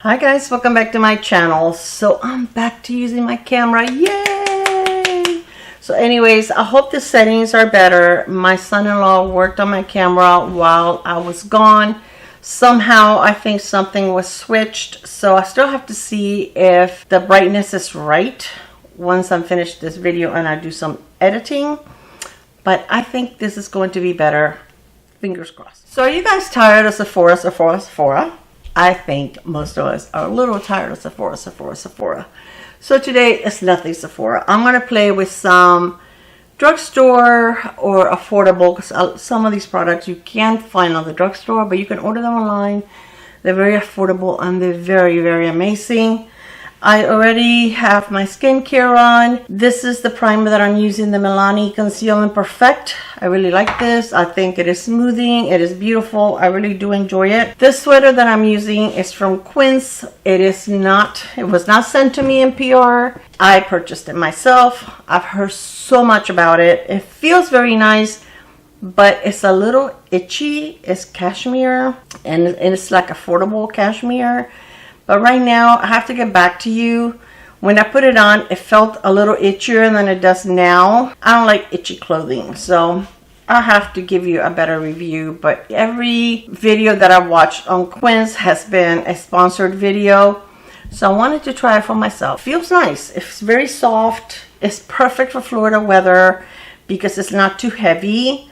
Hi guys, welcome back to my channel. So I'm back to using my camera. Yay! So anyways, I hope the settings are better. My son-in-law worked on my camera while I was gone. Somehow I think something was switched, so I still have to see if the brightness is right once I'm finished this video and I do some editing. But I think this is going to be better. Fingers crossed. So are you guys tired of Sephora? I think most of us are a little tired of Sephora. So today is nothing Sephora. I'm going to play with some drugstore or affordable, because some of these products you can't find on the drugstore, but you can order them online. They're very affordable and they're very, very amazing. I already have my skincare on. This is the primer that I'm using, the Milani Conceal and Perfect. I really like this. I think it is smoothing. It is beautiful. I really do enjoy it. This sweater that I'm using is from Quince. It was not sent to me in PR. I purchased it myself. I've heard so much about it. It feels very nice, but it's a little itchy. It's cashmere and it's like affordable cashmere. But right now, I have to get back to you. When I put it on, it felt a little itchier than it does now. I don't like itchy clothing, so I'll have to give you a better review. But every video that I watched on Quince has been a sponsored video. So I wanted to try it for myself. Feels nice. It's very soft. It's perfect for Florida weather because it's not too heavy.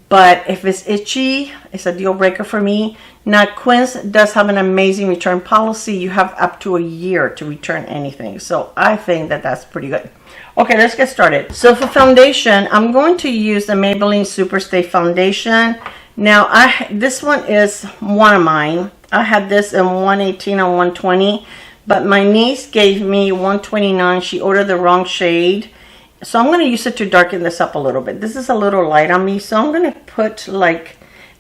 But if it's itchy, it's a deal breaker for me. Now, Quince does have an amazing return policy. You have up to a year to return anything. So I think that that's pretty good. Okay, let's get started. So for foundation, I'm going to use the Maybelline Superstay Foundation. Now, this one is one of mine. I had this in 118 and 120. But my niece gave me 129. She ordered the wrong shade. So I'm going to use it to darken this up a little bit. This is a little light on me, so I'm going to put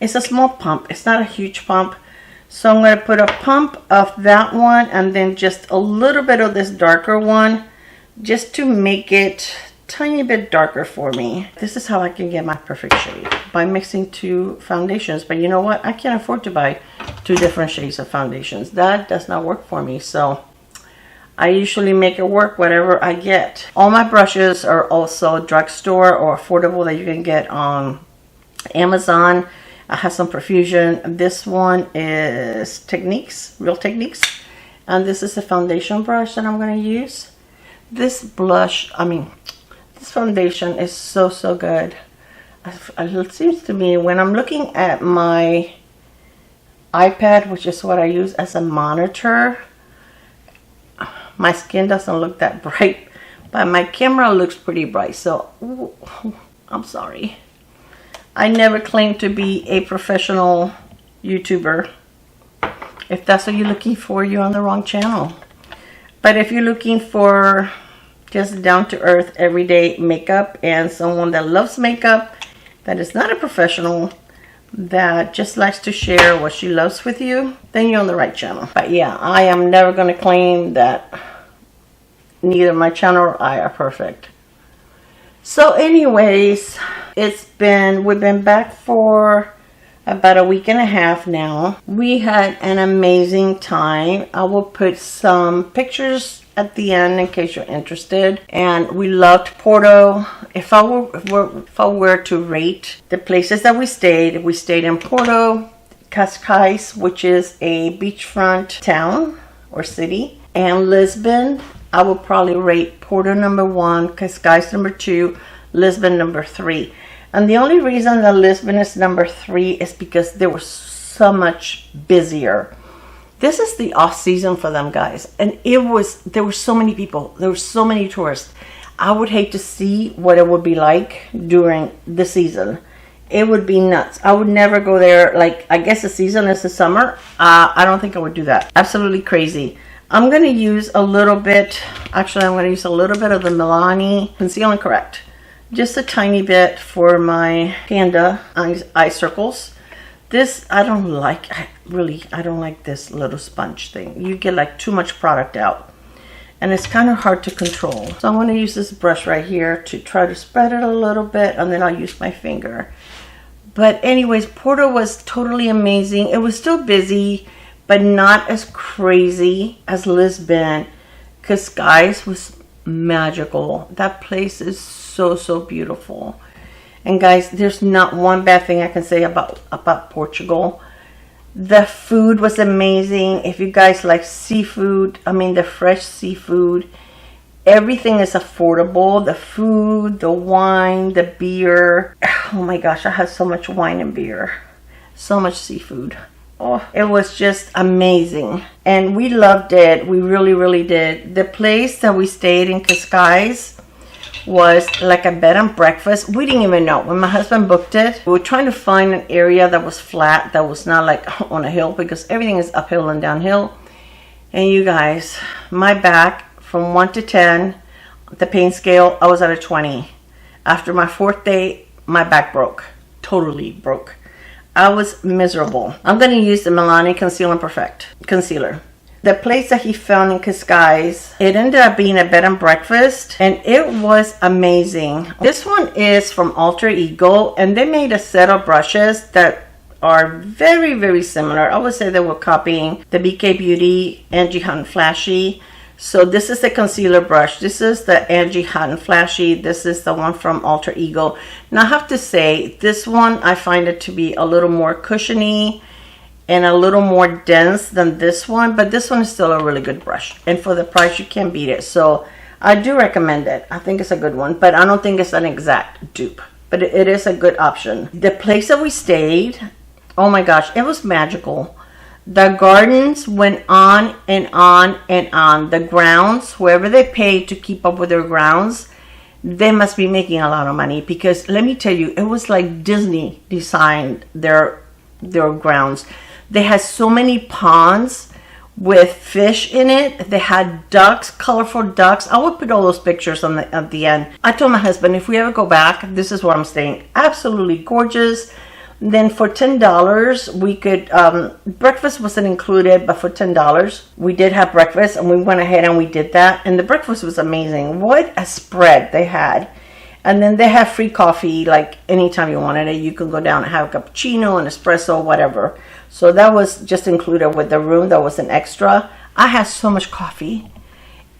it's a small pump. It's not a huge pump. So I'm going to put a pump of that one and then just a little bit of this darker one just to make it a tiny bit darker for me. This is how I can get my perfect shade, by mixing two foundations. But you know what? I can't afford to buy two different shades of foundations. That does not work for me. So I usually make it work whatever I get. All my brushes are also drugstore or affordable that you can get on Amazon. I have some Profusion. This one is Real Techniques. And this is a foundation brush that I'm going to use. This foundation is so good. It seems to me when I'm looking at my iPad, which is what I use as a monitor, my skin doesn't look that bright, but my camera looks pretty bright. So, I'm sorry. I never claimed to be a professional YouTuber. If that's what you're looking for, you're on the wrong channel. But if you're looking for just down-to-earth, everyday makeup and someone that loves makeup, that is not a professional, that just likes to share what she loves with you, then you're on the right channel. But yeah, I am never going to claim that neither my channel or I are perfect. So anyways, we've been back for about a week and a half now. We had an amazing time. I will put some pictures at the end in case you're interested. And we loved Porto. If I were to rate the places that we stayed in Porto, Cascais, which is a beachfront town or city, and Lisbon. I would probably rate Porto number 1, Cascais number 2, Lisbon number 3. And the only reason that Lisbon is number 3 is because they were so much busier. This is the off season for them, guys. And there were so many people. There were so many tourists. I would hate to see what it would be like during the season. It would be nuts. I would never go there. I guess the season is the summer. I don't think I would do that. Absolutely crazy. I'm going to use a little bit, actually I'm going to use a little bit of the Milani Conceal and Correct. Just a tiny bit for my panda eye circles. This, I don't like this little sponge thing. You get too much product out. And it's kind of hard to control. So I'm going to use this brush right here to try to spread it a little bit, and then I'll use my finger. But anyways, Porto was totally amazing. It was still busy. but not as crazy as Lisbon. Because guys, was magical. That place is so, so beautiful. And guys, there's not one bad thing I can say about Portugal. The food was amazing. If you guys like seafood, I mean the fresh seafood, everything is affordable. The food, the wine, the beer. Oh my gosh, I had so much wine and beer. So much seafood. Oh, it was just amazing. And we loved it. We really, really did. The place that we stayed in Cascais was like a bed and breakfast. We didn't even know. When my husband booked it, we were trying to find an area that was flat, that was not like on a hill, because everything is uphill and downhill. And you guys, my back from 1 to 10, the pain scale, I was at a 20. After my 4th day, my back broke. Totally broke. I was miserable. I'm going to use the Milani Conceal and Perfect concealer. The place that he found in Cascais, it ended up being a bed and breakfast, and it was amazing. This one is from Alter Ego, and they made a set of brushes that are very, very similar. I would say they were copying the BK Beauty Angie Hot and Flashy. So this is the concealer brush. This is the Angie Hot and Flashy. This is the one from Alter Ego. Now I have to say, this one I find it to be a little more cushiony and a little more dense than this one, but this one is still a really good brush, and for the price you can't beat it. So I do recommend it. I think it's a good one, but I don't think it's an exact dupe, but it is a good option. The place that we stayed, oh my gosh, it was magical. The gardens went on and on and on. The grounds, whoever they paid to keep up with their grounds, they must be making a lot of money, because let me tell you, it was like Disney designed their grounds. They had so many ponds with fish in it. They had ducks, colorful ducks. I would put all those pictures on at the end. I told my husband, if we ever go back, this is where I'm staying. Absolutely gorgeous. Then for $10, we could, breakfast wasn't included, but for $10, we did have breakfast, and we went ahead and we did that. And the breakfast was amazing. What a spread they had. And then they have free coffee, like anytime you wanted it. You can go down and have a cappuccino, an espresso, whatever. So that was just included with the room. That was an extra. I had so much coffee.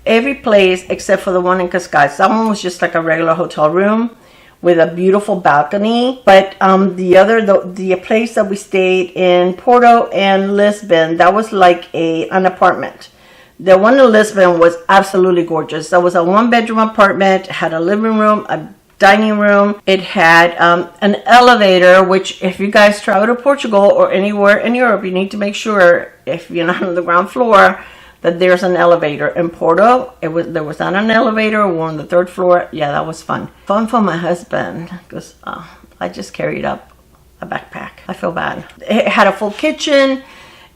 Every place except for the one in Cascais. That one was just like a regular hotel room with a beautiful balcony. But the place that we stayed in Porto and Lisbon, that was like an apartment. The one in Lisbon was absolutely gorgeous. That was a 1-bedroom apartment. It had a living room, a dining room. It had an elevator, which if you guys travel to Portugal or anywhere in Europe, you need to make sure, if you're not on the ground floor, that there's an elevator. In Porto, there was not an elevator. We were on the 3rd floor. Yeah, that was fun. Fun for my husband, because I just carried up a backpack. I feel bad. It had a full kitchen.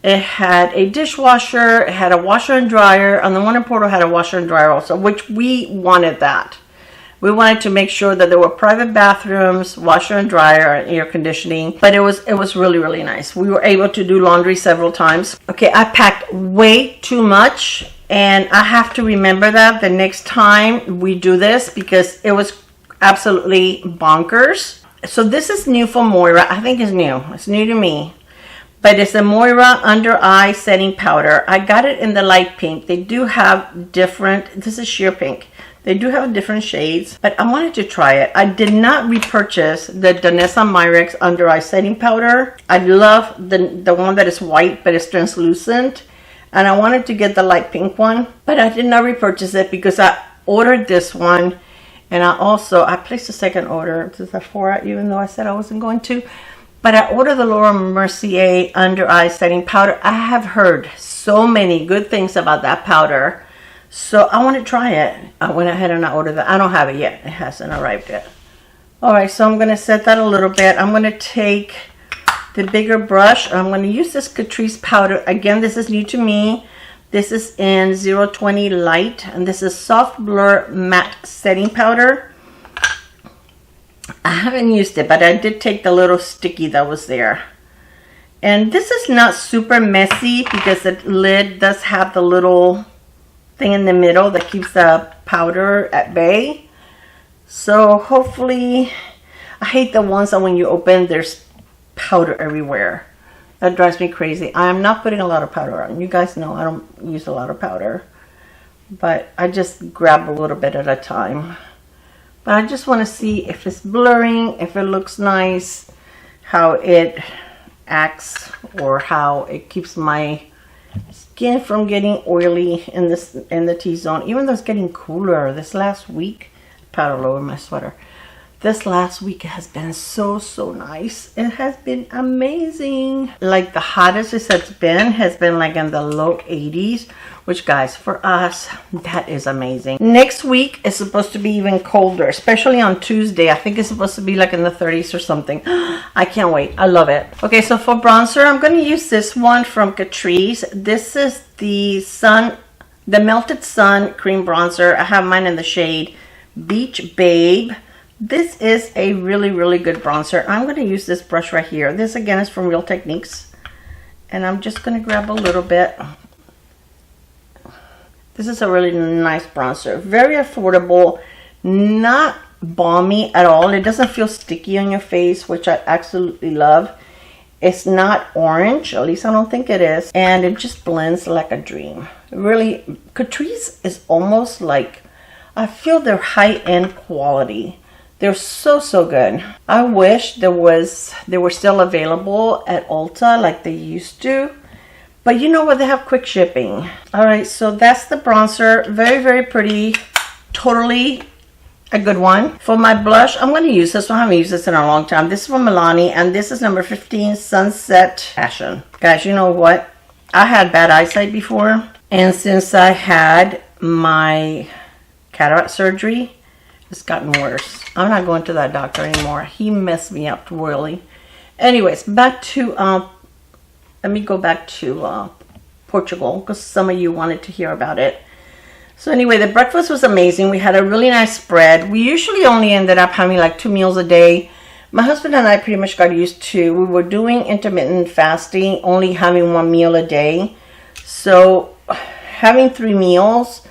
It had a dishwasher. It had a washer and dryer. And the one in Porto had a washer and dryer also, which we wanted that. We wanted to make sure that there were private bathrooms, washer and dryer, and air conditioning. But it was really, really nice. We were able to do laundry several times. Okay, I packed way too much, and I have to remember that the next time we do this, because it was absolutely bonkers. So this is new for Moira. I think it's new. It's new to me. But it's a Moira Under Eye Setting Powder. I got it in the light pink. They do have different, this is sheer pink. They do have different shades, but I wanted to try it. I did not repurchase the Danessa Myrex Under Eye Setting Powder. I love the one that is white, but it's translucent. And I wanted to get the light pink one, but I did not repurchase it because I ordered this one. And I placed a second order to Sephora, even though I said I wasn't going to. But I ordered the Laura Mercier Under Eye Setting Powder. I have heard so many good things about that powder. So I want to try it. I went ahead and I ordered that. I don't have it yet. It hasn't arrived yet. Alright, so I'm going to set that a little bit. I'm going to take the bigger brush. I'm going to use this Catrice powder. Again, this is new to me. This is in 020 Light. And this is Soft Blur Matte Setting Powder. I haven't used it, but I did take the little sticky that was there. And this is not super messy because the lid does have the little thing in the middle that keeps the powder at bay. So hopefully, I hate the ones that when you open, there's powder everywhere. That drives me crazy. I am not putting a lot of powder on. You guys know I don't use a lot of powder, but I just grab a little bit at a time. But I just want to see if it's blurring, if it looks nice, how it acts, or how it keeps my skin from getting oily in the T-zone. Even though it's getting cooler this last week, powder all over my sweater. This last week has been so nice. It has been amazing. Like the hottest it has been like in the low 80s, which guys, for us, that is amazing. Next week is supposed to be even colder, especially on Tuesday. I think it's supposed to be like in the 30s or something. I can't wait. I love it. Okay, so for bronzer, I'm going to use this one from Catrice. This is the Melted Sun Cream Bronzer. I have mine in the shade Beach Babe. This is a really good bronzer. I'm going to use this brush right here. This again is from Real Techniques, and I'm just going to grab a little bit. This is a really nice bronzer, very affordable, not balmy at all. It doesn't feel sticky on your face, which I absolutely love. It's not orange, at least I don't think it is, and it just blends like a dream. Really, Catrice is almost like, I feel they're high-end quality. They're so good. I wish they were still available at Ulta like they used to. But you know what? They have quick shipping. All right, so that's the bronzer. Very pretty. Totally a good one. For my blush, I'm going to use this one. I haven't used this in a long time. This is from Milani, and this is number 15, Sunset Passion. Guys, you know what? I had bad eyesight before. And since I had my cataract surgery, it's gotten worse. I'm not going to that doctor anymore. He messed me up royally. Anyways, back to let me go back to Portugal, because some of you wanted to hear about it. So anyway, the breakfast was amazing. We had a really nice spread. We usually only ended up having like 2 meals a day. My husband and I pretty much got used to, we were doing intermittent fasting, only having 1 meal a day. So having 3 meals,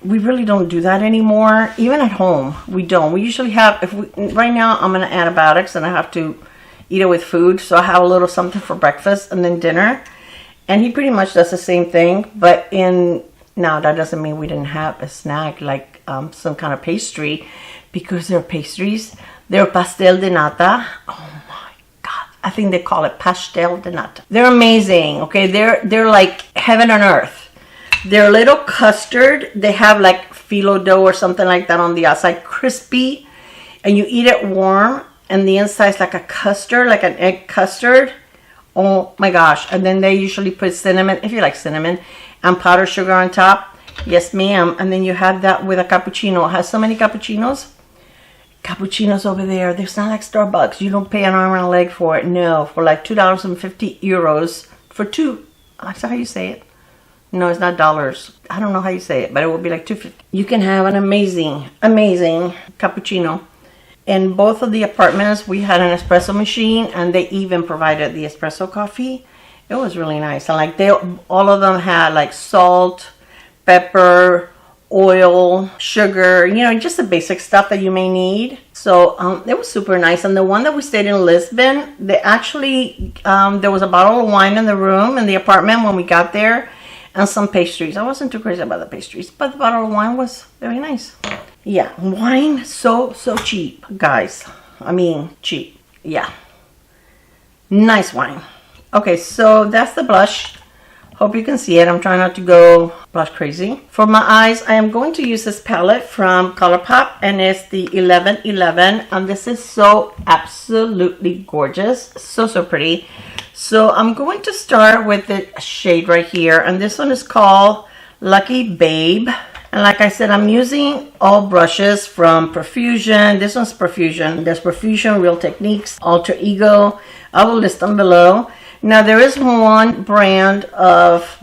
we really don't do that anymore. Even at home, we don't. We usually have, right now I'm on antibiotics and I have to eat it with food. So I have a little something for breakfast and then dinner. And he pretty much does the same thing. But now that doesn't mean we didn't have a snack like some kind of pastry, because they're pastries. They're pastel de nata. Oh my God. I think they call it pastel de nata. They're amazing. Okay. They're like heaven on earth. They're little custard. They have like phyllo dough or something like that on the outside, crispy, and you eat it warm, and the inside is like a custard, like an egg custard. Oh my gosh. And then they usually put cinnamon, if you like cinnamon, and powdered sugar on top. Yes, ma'am. And then you have that with a cappuccino. It has so many cappuccinos. Cappuccinos over there. It's not like Starbucks. You don't pay an arm and a leg for it. No, for like €2.50 for 2. That's how you say it. No, it's not dollars. I don't know how you say it, but it will be like $2.50. You can have an amazing cappuccino. In both of the apartments, we had an espresso machine, and they even provided the espresso coffee. It was really nice. And like all of them had like salt, pepper, oil, sugar, you know, just the basic stuff that you may need. So it was super nice. And the one that we stayed in Lisbon, they actually, there was a bottle of wine in the room in the apartment when we got there, and some pastries. I wasn't too crazy about the pastries, but the bottle of wine was very nice. Yeah, wine, so cheap, guys. I mean, cheap. Yeah. Nice wine. Okay, so that's the blush. Hope you can see it. I'm trying not to go blush crazy. For my eyes, I am going to use this palette from ColourPop, and it's the 1111. And this is so absolutely gorgeous. So pretty. So I'm going to start with the shade right here. And this one is called Lucky Babe. And like I said, I'm using all brushes from Profusion. This one's Profusion. There's Profusion, Real Techniques, Alter Ego. I will list them below. Now there is one brand of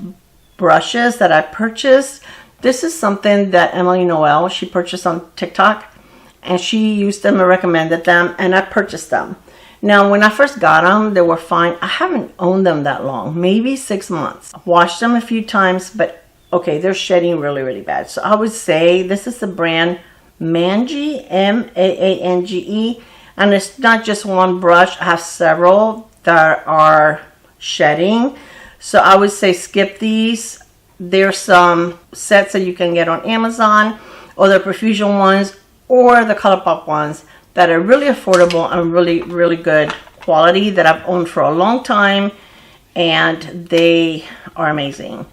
brushes that I purchased. This is something that Emily Noel, she purchased on TikTok, and she used them and recommended them, and I purchased them. Now when I first got them, they were fine. I haven't owned them that long, maybe 6 months. Washed them a few times, but okay, they're shedding really bad. So I would say this is the brand Maange, M-A-A-N-G-E, and it's not just one brush. I have several that are shedding. So I would say skip these. There's some sets that you can get on Amazon, or the Profusion ones, or the ColourPop ones that are really affordable and really, really good quality that I've owned for a long time, and they are amazing.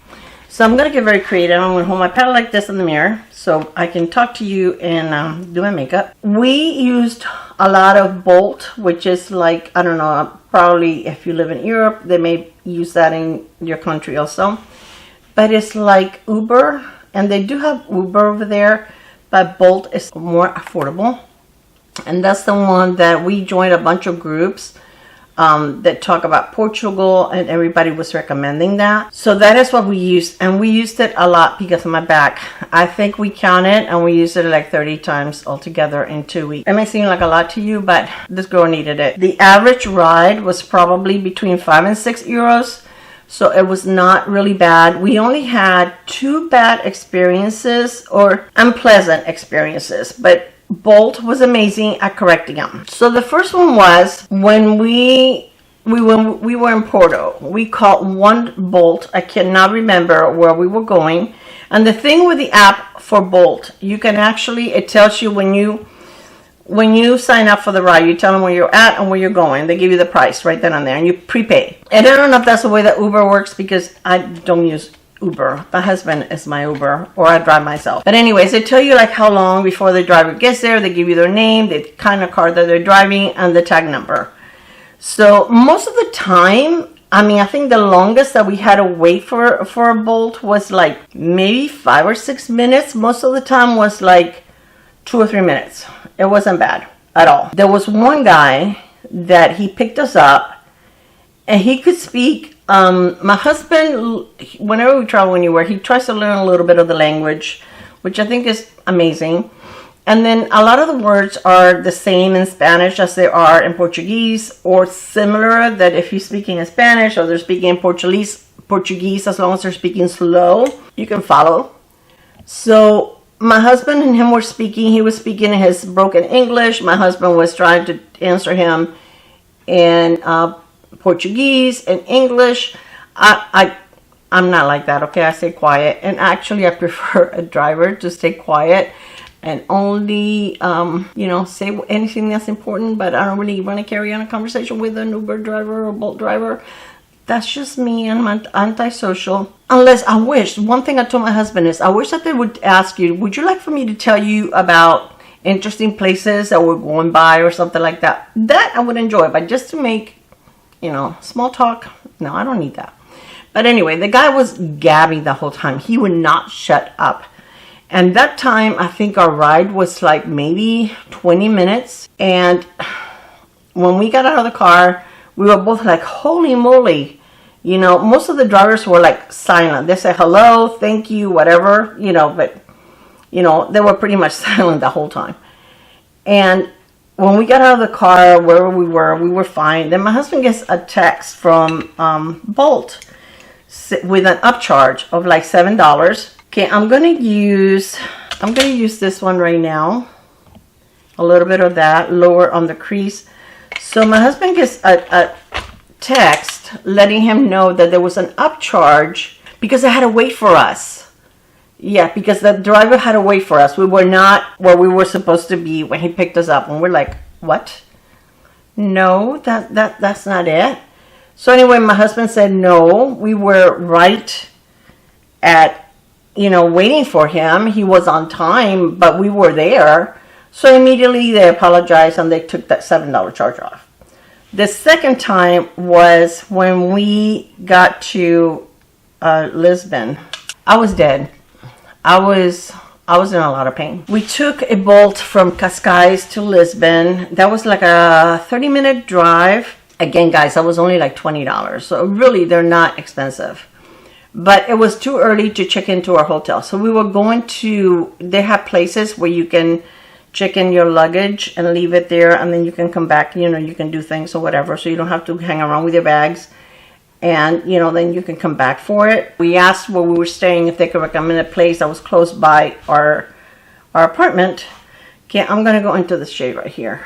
So I'm going to get very creative. I'm going to hold my palette like this in the mirror so I can talk to you and do my makeup. We used a lot of Bolt, which is like, I don't know, probably if you live in Europe, they may use that in your country also. But it's like Uber, and they do have Uber over there, but Bolt is more affordable. And that's the one that we joined a bunch of groups that talk about Portugal, and everybody was recommending that. So that is what we used, and we used it a lot because of my back. I think we counted and we used it like 30 times altogether in 2 weeks. It may seem like a lot to you, but this girl needed it. The average ride was probably between 5 and 6 euros. So it was not really bad. We only had 2 bad experiences, or unpleasant experiences, but Bolt was amazing at correcting them. So the first one was when we were in Porto. We called one Bolt. I cannot remember where we were going. And the thing with the app for Bolt, you can actually, it tells you when you sign up for the ride, you tell them where you're at and where you're going. They give you the price right then and there, and you prepay. And I don't know if that's the way that Uber works, because I don't use Uber. My husband is my Uber, or I drive myself. But anyways, they tell you like how long before the driver gets there. They give you their name, the kind of car that they're driving, and the tag number. So most of the time, I mean, I think the longest that we had to wait for a Bolt was like maybe 5 or 6 minutes. Most of the time was like 2 or 3 minutes. It wasn't bad at all. There was one guy that he picked us up, and he could speak. My husband, whenever we travel anywhere, he tries to learn a little bit of the language, which I think is amazing. And then a lot of the words are the same in Spanish as they are in Portuguese, or similar, that if you're speaking in Spanish or they're speaking in Portuguese, as long as they're speaking slow, you can follow. So my husband and him were speaking. He was speaking in his broken English. My husband was trying to answer him in Portuguese and English. I'm not like that, okay? I stay quiet, and actually I prefer a driver to stay quiet and only you know, say anything that's important, but I don't really want to carry on a conversation with an Uber driver or Bolt driver. That's just me, and I'm antisocial. Unless I wish, one thing I told my husband is, I wish that they would ask you, would you like for me to tell you about interesting places that we're going by or something like that? That I would enjoy, but just to make, you know, small talk, no, I don't need that. But anyway, the guy was gabbing the whole time. He would not shut up. And that time, I think our ride was like maybe 20 minutes. And when we got out of the car, we were both like, holy moly. You know, most of the drivers were like silent. They said hello, thank you, whatever, you know, but, you know, they were pretty much silent the whole time. And when we got out of the car, wherever we were fine. Then my husband gets a text from Bolt with an upcharge of like $7. Okay, I'm gonna use this one right now. A little bit of that, lower on the crease. So my husband gets a text letting him know that there was an upcharge because they had to wait for us. Yeah, because the driver had to wait for us. We were not where we were supposed to be when he picked us up. And we're like, what? No, that's not it. So anyway, my husband said no. We were right at, you know, waiting for him. He was on time, but we were there. So immediately they apologized and they took that $7 charge off. The second time was when we got to Lisbon. I was dead. I was in a lot of pain. We took a Bolt from Cascais to Lisbon. That was like a 30-minute drive. Again, guys, that was only like $20. So really, they're not expensive. But it was too early to check into our hotel. So we were going to, they have places where you can check in your luggage and leave it there. And then you can come back, you know, you can do things or whatever. So you don't have to hang around with your bags. And, you know, then you can come back for it. We asked where we were staying if they could recommend a place that was close by our apartment. Okay, I'm going to go into the shade right here.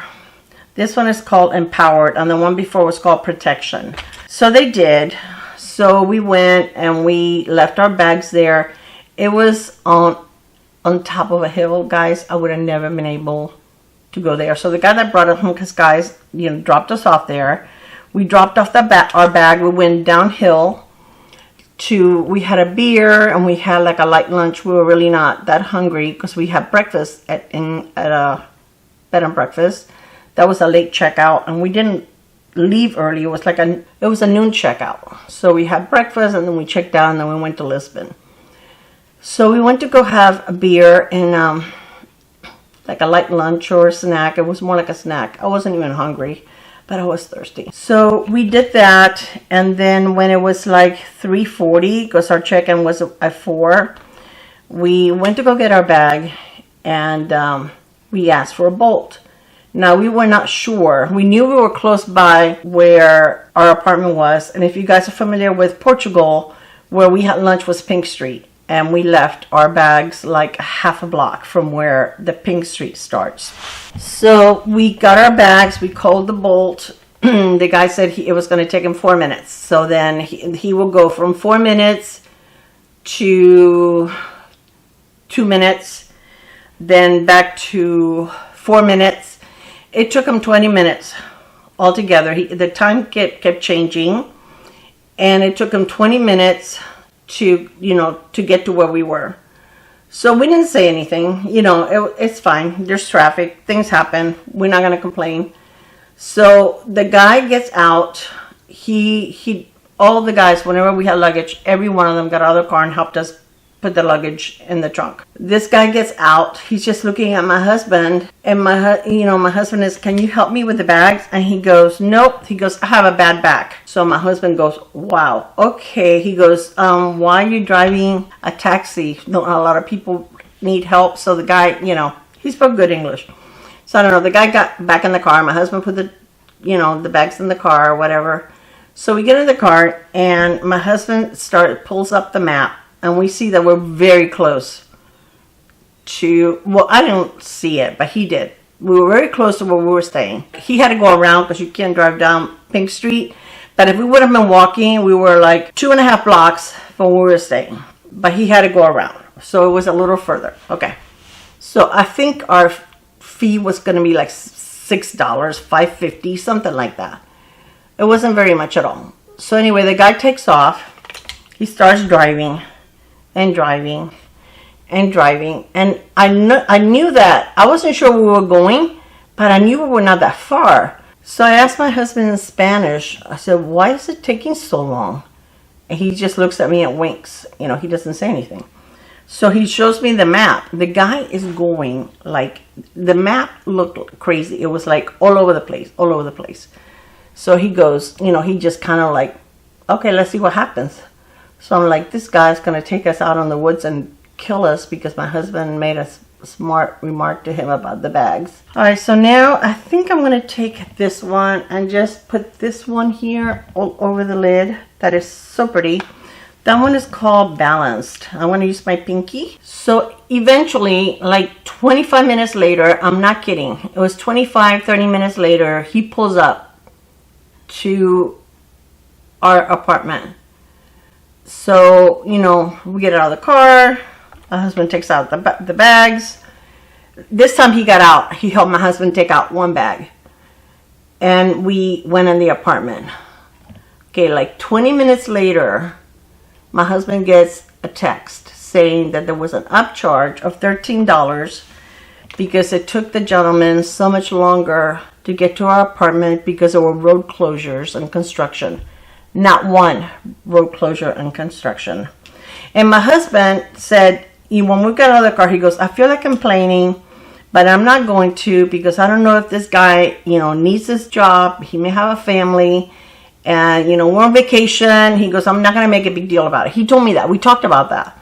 This one is called Empowered, and the one before was called Protection. So they did. So we went and we left our bags there. It was on top of a hill, guys. I would have never been able to go there. So the guy that brought us home, because guys, you know, dropped us off there. We dropped off our bag. We went downhill to, we had a beer and we had like a light lunch. We were really not that hungry because we had breakfast at a bed and breakfast. That was a late checkout, and we didn't leave early. It was like it was a noon checkout. So we had breakfast and then we checked out and then we went to Lisbon. So we went to go have a beer and like a light lunch or a snack. It was more like a snack. I wasn't even hungry, but I was thirsty. So we did that, and then when it was like 3:40, because our check-in was at 4, we went to go get our bag, and we asked for a Bolt. Now, we were not sure. We knew we were close by where our apartment was, and if you guys are familiar with Portugal, where we had lunch was Pink Street, and we left our bags like half a block from where the Pink Street starts. So we got our bags, we called the Bolt. The guy said it was going to take him 4 minutes. So then he will go from 4 minutes to 2 minutes, then back to 4 minutes. It took him 20 minutes altogether. The time kept changing, and it took him 20 minutes to, you know, to get to where we were. So we didn't say anything. You know, it's fine. There's traffic. Things happen. We're not going to complain. So the guy gets out. All the guys, whenever we had luggage, every one of them got out of the car and helped us put the luggage in the trunk. This guy gets out. He's just looking at my husband, and my husband is, "Can you help me with the bags?" And he goes, "Nope." He goes, "I have a bad back." So my husband goes, "Wow, okay." He goes, "Why are you driving a taxi? No, a lot of people need help." So the guy, you know, he spoke good English. So I don't know. The guy got back in the car. My husband put the bags in the car or whatever. So we get in the car, and my husband pulls up the map. And we see that we're very close to, well, I didn't see it, but he did. We were very close to where we were staying. He had to go around because you can't drive down Pink Street. But if we would have been walking, we were like 2.5 blocks from where we were staying. But he had to go around. So it was a little further. Okay. So I think our fee was going to be like $6, $5.50, something like that. It wasn't very much at all. So anyway, the guy takes off. He starts driving. And driving and driving, and I knew that I wasn't sure where we were going, but I knew we were not that far. So I asked my husband in Spanish. I said, "Why is it taking so long?" And he just looks at me and winks. You know, he doesn't say anything. So he shows me the map. The guy is going like, the map looked crazy. It was like all over the place. So he goes, you know, he just kind of like, "Okay, let's see what happens." So I'm like, this guy's going to take us out in the woods and kill us because my husband made a smart remark to him about the bags. All right, so now I think I'm going to take this one and just put this one here all over the lid. That is so pretty. That one is called Balanced. I'm going to use my pinky. So eventually, like 25 minutes later, I'm not kidding. It was 25, 30 minutes later, he pulls up to our apartment. So, you know, we get out of the car. My husband takes out the bags. This time he got out. He helped my husband take out one bag. And we went in the apartment. Okay, like 20 minutes later, my husband gets a text saying that there was an upcharge of $13 because it took the gentleman so much longer to get to our apartment because there were road closures and construction. Not one road closure and construction. And my husband said, when we got out of the car, he goes, "I feel like complaining, but I'm not going to because I don't know if this guy, you know, needs this job. He may have a family, and, you know, we're on vacation." He goes, "I'm not going to make a big deal about it." He told me that. We talked about that.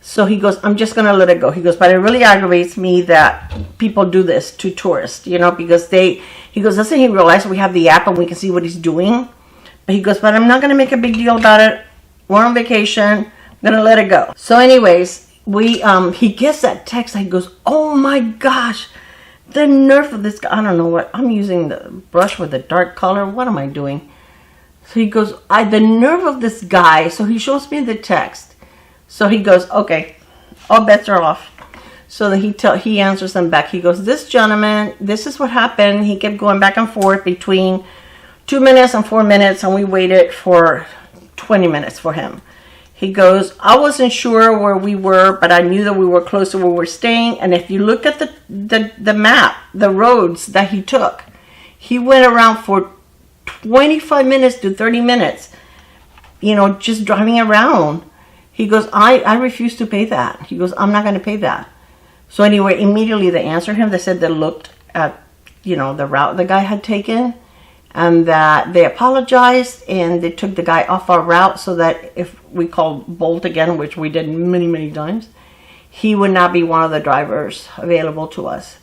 So he goes, "I'm just going to let it go." He goes, "But it really aggravates me that people do this to tourists, you know, because he goes, doesn't he realize we have the app and we can see what he's doing?" But he goes, "But I'm not going to make a big deal about it. We're on vacation. I'm going to let it go." So anyways, he gets that text. He goes, "Oh my gosh, the nerve of this guy." I don't know what. I'm using the brush with a dark color. What am I doing? So he goes, the nerve of this guy. So he shows me the text. So he goes, okay, all bets are off. So that he answers them back. He goes, this gentleman, this is what happened. He kept going back and forth between 2 minutes and 4 minutes, and we waited for 20 minutes for him. He goes, I wasn't sure where we were, but I knew that we were close to where we were staying. And if you look at the map, the roads that he took, he went around for 25 minutes to 30 minutes, you know, just driving around. He goes, I refuse to pay that. He goes, I'm not going to pay that. So anyway, immediately they answered him. They said they looked at, you know, the route the guy had taken, and that they apologized and they took the guy off our route so that if we called Bolt again, which we did many, many times, he would not be one of the drivers available to us.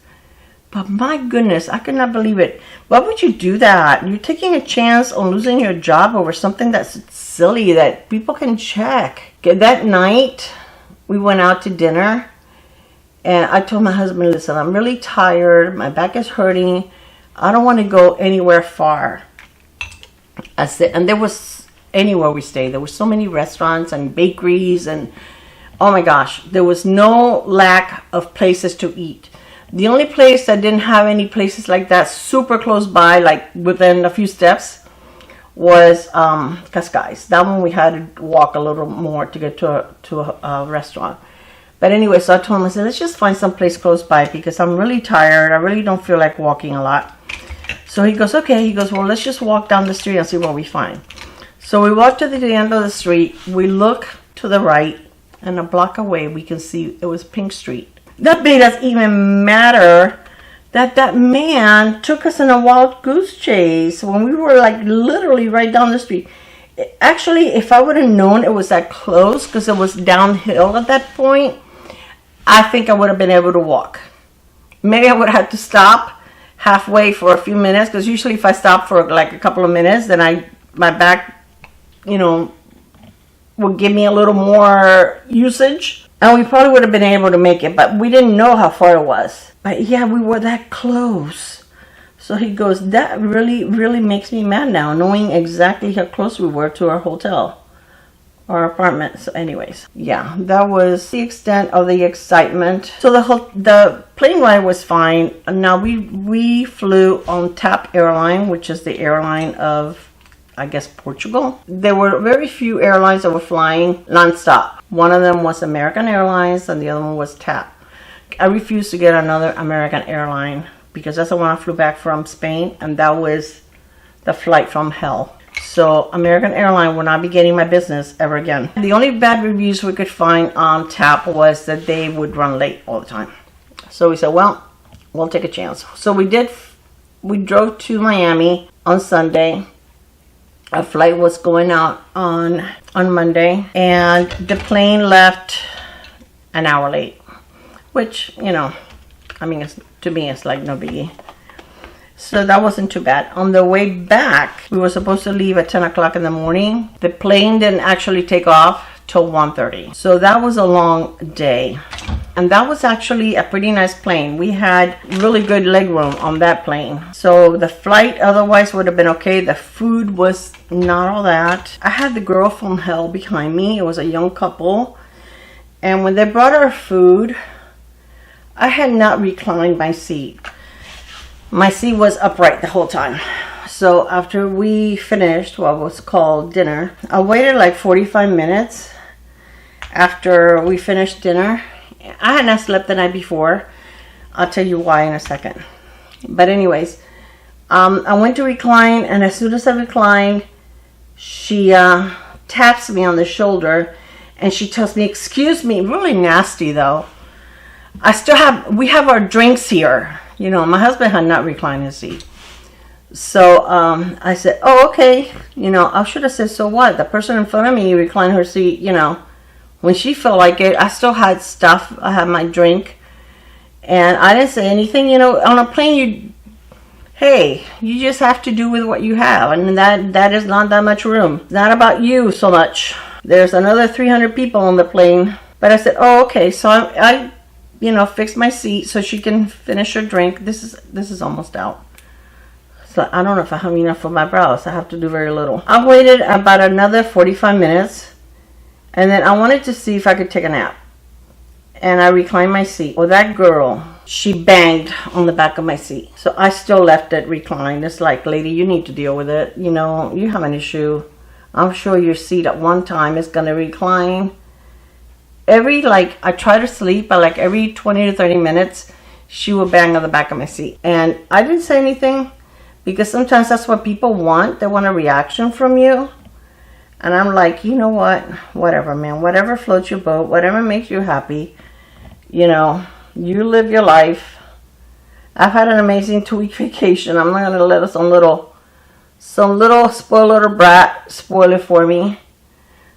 But my goodness, I could not believe it. Why would you do that? You're taking a chance on losing your job over something that's silly that people can check. That night, we went out to dinner, and I told my husband, listen, I'm really tired. My back is hurting. I don't want to go anywhere far. I said, and there was, anywhere we stayed, there were so many restaurants and bakeries, and oh my gosh, there was no lack of places to eat. The only place that didn't have any places like that super close by, like within a few steps, was Cascais. That one we had to walk a little more to get to a restaurant. But anyway, so I told him, I said, let's just find some place close by because I'm really tired. I really don't feel like walking a lot. So he goes, okay. He goes, well, let's just walk down the street and see what we find. So we walk to the end of the street. We look to the right, and a block away, we can see it was Pink Street. That made us even madder that that man took us in a wild goose chase when we were like literally right down the street. Actually, if I would have known it was that close, because it was downhill at that point, I think I would have been able to walk. Maybe I would have had to stop halfway for a few minutes, because usually if I stop for like a couple of minutes, then my back, you know, would give me a little more usage. And we probably would have been able to make it, but we didn't know how far it was. But yeah, we were that close. So he goes, that really, really makes me mad now, knowing exactly how close we were to our hotel, our apartment. So anyways, yeah, that was the extent of the excitement. So the plane ride was fine. Now we flew on TAP airline, which is the airline of, I guess, Portugal. There were very few airlines that were flying nonstop. One of them was American Airlines and the other one was TAP. I refused to get another American airline because that's the one I flew back from Spain, and that was the flight from hell. So American Airlines will not be getting my business ever again. The only bad reviews we could find on TAP was that they would run late all the time. So we said, well, we'll take a chance. So we drove to Miami on Sunday. A flight was going out on Monday, and the plane left an hour late, which, you know, I mean, to me, it's like no biggie. So that wasn't too bad. On the way back, we were supposed to leave at 10 o'clock in the morning. The plane didn't actually take off till 1:30. So that was a long day. And that was actually a pretty nice plane. We had really good leg room on that plane. So the flight otherwise would have been okay. The food was not all that. I had the girl from hell behind me. It was a young couple. And when they brought our food, I had not reclined my seat. My seat was upright the whole time. So after we finished what was called dinner, I waited like 45 minutes after we finished dinner. I had not slept the night before. I'll tell you why in a second. But anyways, I went to recline, and as soon as I reclined, she taps me on the shoulder, and she tells me, excuse me, really nasty though. We have our drinks here. You know, my husband had not reclined his seat. So I said, oh, okay. You know, I should have said, so what? The person in front of me reclined her seat, you know. When she felt like it, I still had stuff. I had my drink. And I didn't say anything. You know, on a plane, you just have to do with what you have. And that is not that much room. It's not about you so much. There's another 300 people on the plane. But I said, oh, okay. So I you know, fixed my seat so she can finish her drink. This is almost out. So But I don't know if I have enough for my brows. I have to do very little. I waited about another 45 minutes. And then I wanted to see if I could take a nap. And I reclined my seat. Well, that girl, she banged on the back of my seat. So I still left it reclined. It's like, lady, you need to deal with it. You know, you have an issue. I'm sure your seat at one time is going to recline. I try to sleep, but like every 20 to 30 minutes, she would bang on the back of my seat. And I didn't say anything because sometimes that's what people want. They want a reaction from you. And I'm like, you know what? Whatever, man. Whatever floats your boat. Whatever makes you happy. You know, you live your life. I've had an amazing 2-week vacation. I'm not going to let some little spoiled little brat spoil it for me.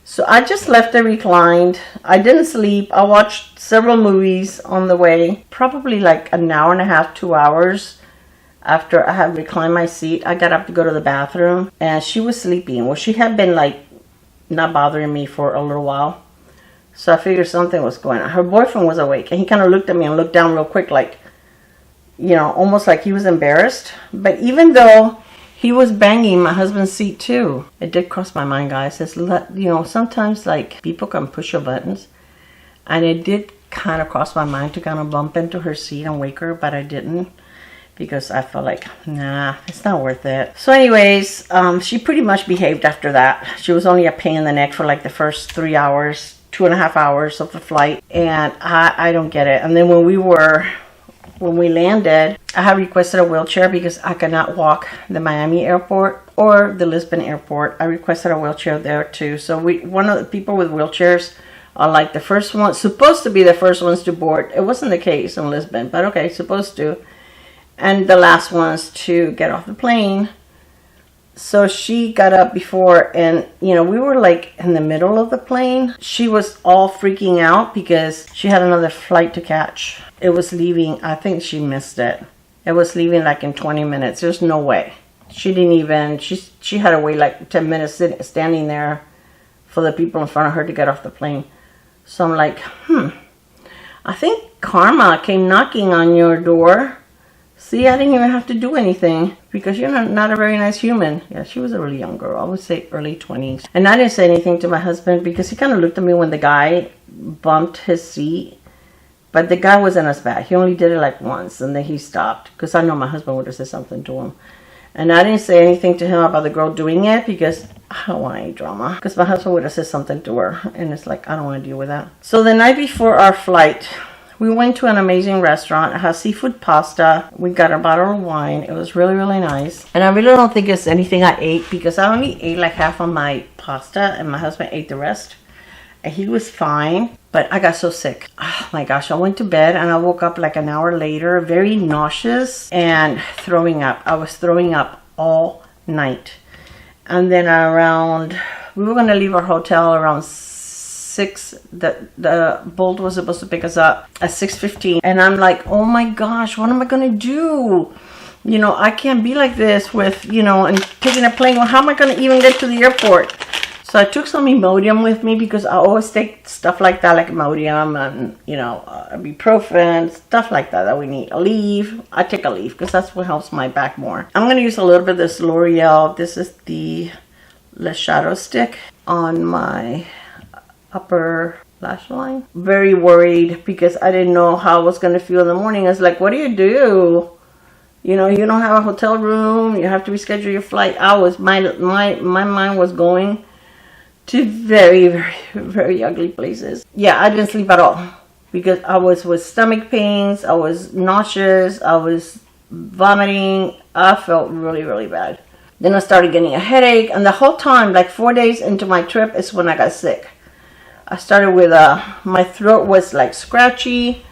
So I just left it reclined. I didn't sleep. I watched several movies on the way. Probably like an hour and a half, 2 hours after I had reclined my seat. I got up to go to the bathroom and she was sleeping. Well, she had been like not bothering me for a little while. So I figured something was going on. Her boyfriend was awake and he kind of looked at me and looked down real quick, like, you know, almost like he was embarrassed. But even though he was banging my husband's seat too, it did cross my mind, guys. It's, you know, sometimes like people can push your buttons. And it did kind of cross my mind to kind of bump into her seat and wake her, but I didn't. Because I felt like, nah, it's not worth it. So anyways, she pretty much behaved after that. She was only a pain in the neck for like the first 3 hours, 2.5 hours of the flight. And I don't get it. And then when we landed, I had requested a wheelchair because I could not walk the Miami airport or the Lisbon airport. I requested a wheelchair there too. So one of the people with wheelchairs are like the first ones, supposed to be the first ones to board. It wasn't the case in Lisbon, but okay, supposed to. And the last ones to get off the plane. So she got up before, and you know, we were like in the middle of the plane. She was all freaking out because she had another flight to catch. It was leaving, I think she missed it. It was leaving like in 20 minutes. There's no way. She didn't even, she had to wait like 10 minutes standing there for the people in front of her to get off the plane. So I'm like, I think karma came knocking on your door. See, I didn't even have to do anything because you're not a very nice human. Yeah, she was a really young girl. I would say early 20s. And I didn't say anything to my husband because he kind of looked at me when the guy bumped his seat. But the guy wasn't as bad. He only did it like once and then he stopped because I know my husband would have said something to him. And I didn't say anything to him about the girl doing it because I don't want any drama. Because my husband would have said something to her. And it's like, I don't want to deal with that. So the night before our flight, we went to an amazing restaurant. It has seafood pasta. We got a bottle of wine. It was really, really nice. And I really don't think it's anything I ate because I only ate like half of my pasta and my husband ate the rest. And he was fine, but I got so sick. Oh my gosh, I went to bed and I woke up like an hour later, very nauseous and throwing up. I was throwing up all night. And then we were gonna leave our hotel around 6. The Bolt was supposed to pick us up at 6:15. And I'm like, oh my gosh, what am I gonna do? You know, I can't be like this with, you know, and taking a plane. Well, how am I gonna even get to the airport? So I took some Imodium with me because I always take stuff like that, like Imodium and, you know, ibuprofen, stuff like that we need. Aleve. I take Aleve because that's what helps my back more. I'm going to use a little bit of this L'Oreal. This is the Le Shadow Stick on my upper lash line. Very worried because I didn't know how I was going to feel in the morning. I was like, what do? You know, you don't have a hotel room. You have to reschedule your flight. My mind was going to very, very, very ugly places. Yeah, I didn't sleep at all because I was with stomach pains. I was nauseous. I was vomiting. I felt really, really bad. Then I started getting a headache. And the whole time, like 4 days into my trip, is when I got sick. I started with, my throat was like scratchy.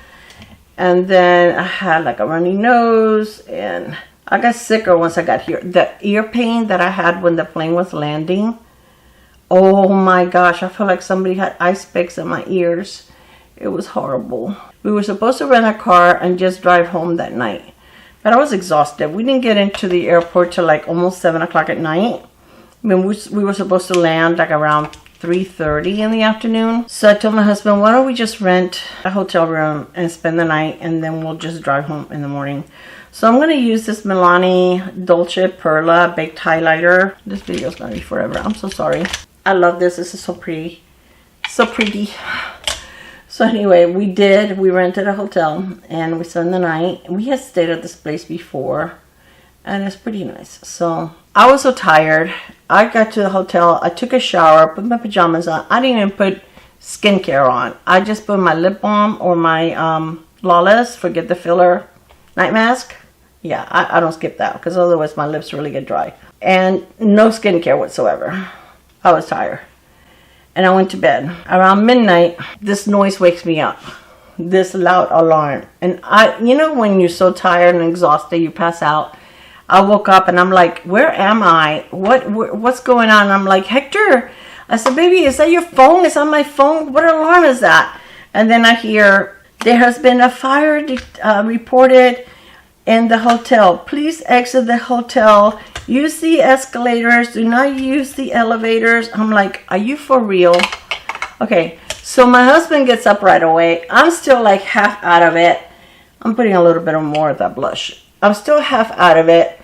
And then I had like a runny nose. And I got sicker once I got here. The ear pain that I had when the plane was landing, oh my gosh, I felt like somebody had ice picks in my ears. It was horrible. We were supposed to rent a car and just drive home that night. But I was exhausted. We didn't get into the airport till like almost 7 o'clock at night. I mean, we were supposed to land like around 3:30 in the afternoon. So I told my husband, why don't we just rent a hotel room and spend the night, and then we'll just drive home in the morning. So I'm going to use this Milani Dolce Perla Baked Highlighter. This video is going to be forever. I'm so sorry. I love this. This is so pretty. So pretty. So anyway, we rented a hotel and we spent the night. We had stayed at this place before and it's pretty nice. So I was so tired. I got to the hotel. I took a shower, put my pajamas on. I didn't even put skincare on. I just put my lip balm or my Lawless, forget the filler, night mask. Yeah, I don't skip that because otherwise my lips really get dry. And no skincare whatsoever. I was tired. And I went to bed. Around midnight, this noise wakes me up. This loud alarm. And you know when you're so tired and exhausted, you pass out. I woke up and I'm like, where am I? What's going on? And I'm like, Hector. I said, baby, is that your phone? Is that my phone? What alarm is that? And then I hear, there has been a fire reported in the hotel. Please exit the hotel. Use the escalators. Do not use the elevators. I'm like, are you for real? Okay, so my husband gets up right away. I'm still like half out of it. I'm putting a little bit more of that blush. I'm still half out of it.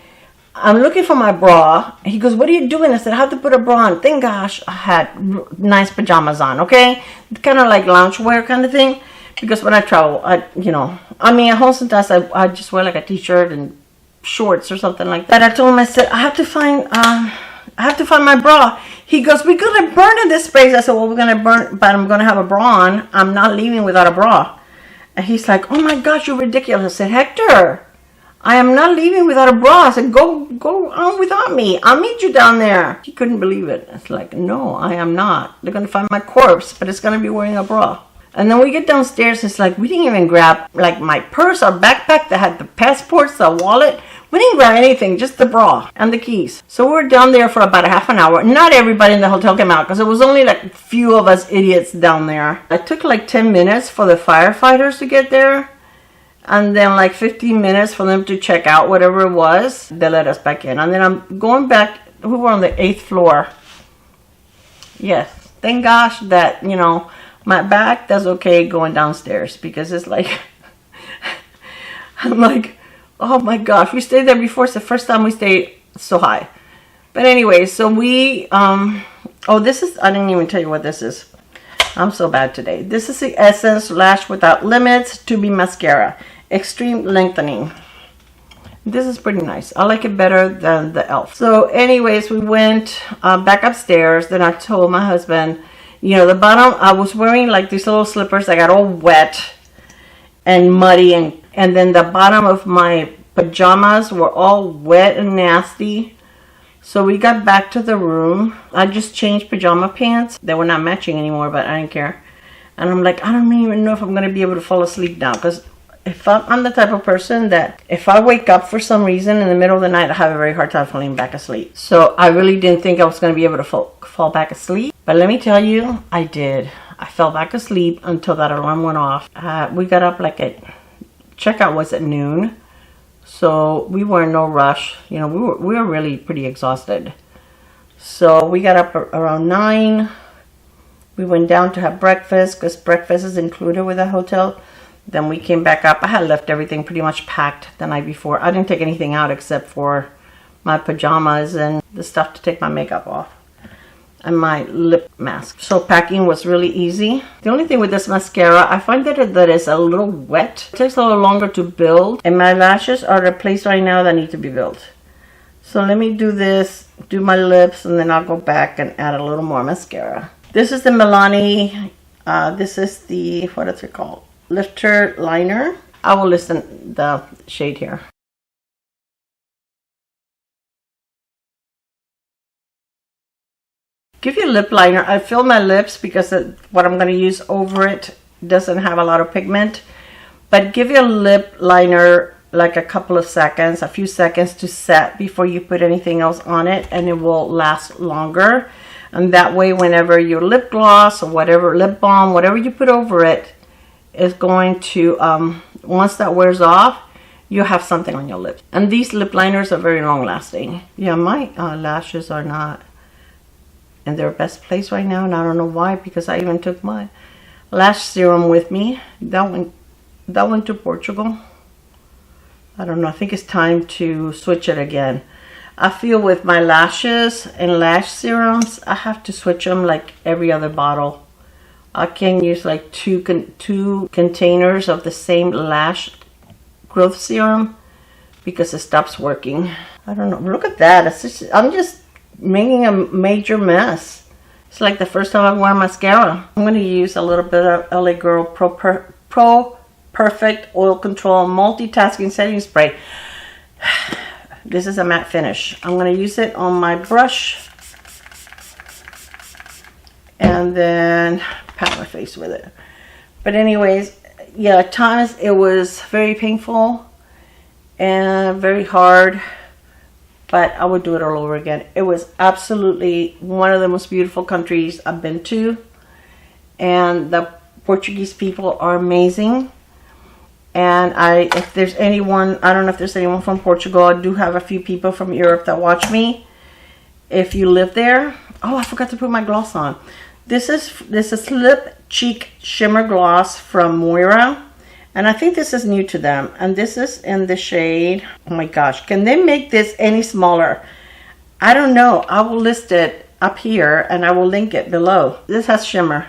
I'm looking for my bra. He goes, what are you doing? I said, I have to put a bra on. Thank gosh I had nice pajamas on, okay? Kind of like loungewear kind of thing. Because when I travel, I mean, at home sometimes I just wear like a t-shirt and shorts or something like that. I told him, I said, I have to find my bra. He goes, we're gonna burn in this place. I said, well, we're gonna burn, but I'm gonna have a bra on. I'm not leaving without a bra. And he's like, oh my gosh, you're ridiculous. I said, Hector, I am not leaving without a bra. I said, go on without me. I'll meet you down there. He couldn't believe it. It's like, no, I am not. They're gonna find my corpse, but it's gonna be wearing a bra. And then we get downstairs, it's like, we didn't even grab, like, my purse or backpack that had the passports, the wallet. We didn't grab anything, just the bra and the keys. So we're down there for about a half an hour. Not everybody in the hotel came out, because it was only like a few of us idiots down there. It took like 10 minutes for the firefighters to get there. And then like 15 minutes for them to check out whatever it was. They let us back in. And then I'm going back, we were on the 8th floor. Yes, thank gosh that, my back does okay going downstairs, because it's like, I'm like, oh my gosh, we stayed there before. It's the first time we stayed so high. But anyway, so we, this is, I didn't even tell you what this is. I'm so bad today. This is the Essence Lash Without Limits 2B Mascara. Extreme Lengthening. This is pretty nice. I like it better than the e.l.f. So anyways, we went back upstairs. Then I told my husband, the bottom, I was wearing like these little slippers that got all wet and muddy, and then the bottom of my pajamas were all wet and nasty. So we got back to the room. I just changed pajama pants. They were not matching anymore, but I didn't care. And I'm like, I don't even know if I'm going to be able to fall asleep now, because I'm the type of person that if I wake up for some reason in the middle of the night, I have a very hard time falling back asleep. So I really didn't think I was going to be able to fall back asleep. But let me tell you, I did. I fell back asleep until that alarm went off. We got up like checkout was at noon. So we were in no rush. We were really pretty exhausted. So we got up around 9. We went down to have breakfast, because breakfast is included with the hotel. Then we came back up. I had left everything pretty much packed the night before. I didn't take anything out except for my pajamas and the stuff to take my makeup off. And my lip mask. So packing was really easy. The only thing with this mascara, I find that it's a little wet. It takes a little longer to build. And my lashes are the place right now that need to be built. So let me do this, do my lips, and then I'll go back and add a little more mascara. This is the Milani, this is the, what is it called? Lifter Liner. I will list the shade here. Give you a lip liner. I fill my lips because what I'm going to use over it doesn't have a lot of pigment. But give you a lip liner like a couple of seconds, a few seconds to set before you put anything else on it, and it will last longer. And that way, whenever your lip gloss or whatever, lip balm, whatever you put over it, is going to, once that wears off, you'll have something on your lips. And these lip liners are very long lasting. Yeah, my lashes are not in their best place right now, and I don't know why, because I even took my lash serum with me. That went to Portugal. I don't know, I think it's time to switch it again. I feel with my lashes and lash serums, I have to switch them like every other bottle. I can use like two containers of the same lash growth serum because it stops working. I don't know. Look at that. I'm just making a major mess. It's like the first time I wear mascara. I'm going to use a little bit of LA Girl Pro Perfect Oil Control Multitasking Setting Spray. This is a matte finish. I'm going to use it on my brush and then pat my face with it. But anyways, yeah, at times it was very painful and very hard, but I would do it all over again. It was absolutely one of the most beautiful countries I've been to, and the Portuguese people are amazing. And if there's anyone, I don't know if there's anyone from Portugal. I do have a few people from Europe that watch me. If you live there, oh, I forgot to put my gloss on. This is Lip Cheek Shimmer Gloss from Moira, and I think this is new to them. And this is in the shade, oh my gosh, can they make this any smaller? I don't know. I will list it up here and I will link it below. This has shimmer.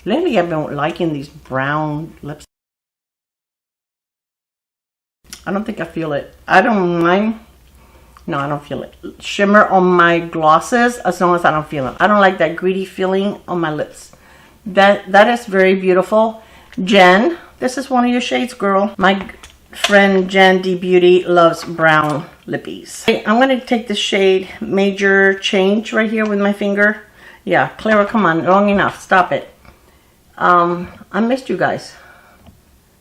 Lately I've been liking these brown lips. I don't think I feel it. I don't mind. No, I don't feel it. Shimmer on my glosses as long as I don't feel it. I don't like that greedy feeling on my lips. That is very beautiful. Jen, this is one of your shades, girl. My friend Jen D Beauty loves brown lippies. I'm going to take the shade Major Change right here with my finger. Yeah, Clara, come on, long enough. Stop it. I missed you guys.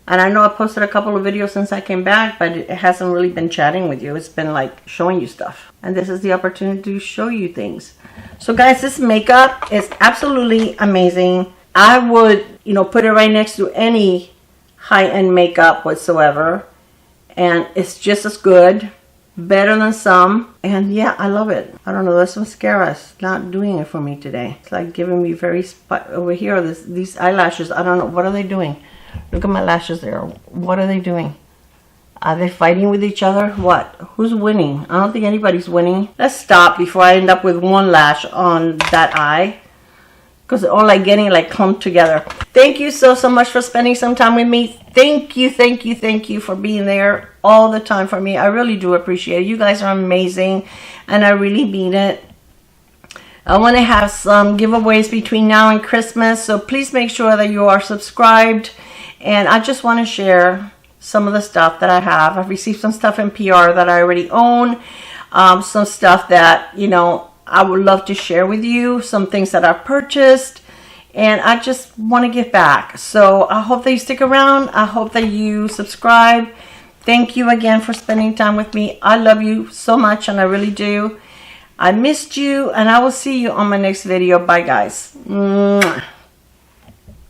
And I know I posted a couple of videos since I came back, but it hasn't really been chatting with you. It's been like showing you stuff. And this is the opportunity to show you things. So guys, this makeup is absolutely amazing. I would, you know, put it right next to any high-end makeup whatsoever. And it's just as good, better than some. And yeah, I love it. I don't know, this mascara is not doing it for me today. It's like giving me very, over here, these eyelashes, I don't know, what are they doing? Look at my lashes there. What are they doing? Are they fighting with each other? What? Who's winning? I don't think anybody's winning. Let's stop before I end up with one lash on that eye, because they're all like getting like clumped together. Thank you so much for spending some time with me. Thank you for being there all the time for me. I really do appreciate it. You guys are amazing, and I really mean it. I want to have some giveaways between now and Christmas, so please make sure that you are subscribed. And I just want to share some of the stuff that I have. I've received some stuff in PR that I already own, some stuff that, you know, I would love to share with you, some things that I've purchased, and I just want to give back. So I hope that you stick around. I hope that you subscribe. Thank you again for spending time with me. I love you so much, and I really do. I missed you, and I will see you on my next video. Bye, guys. Mwah.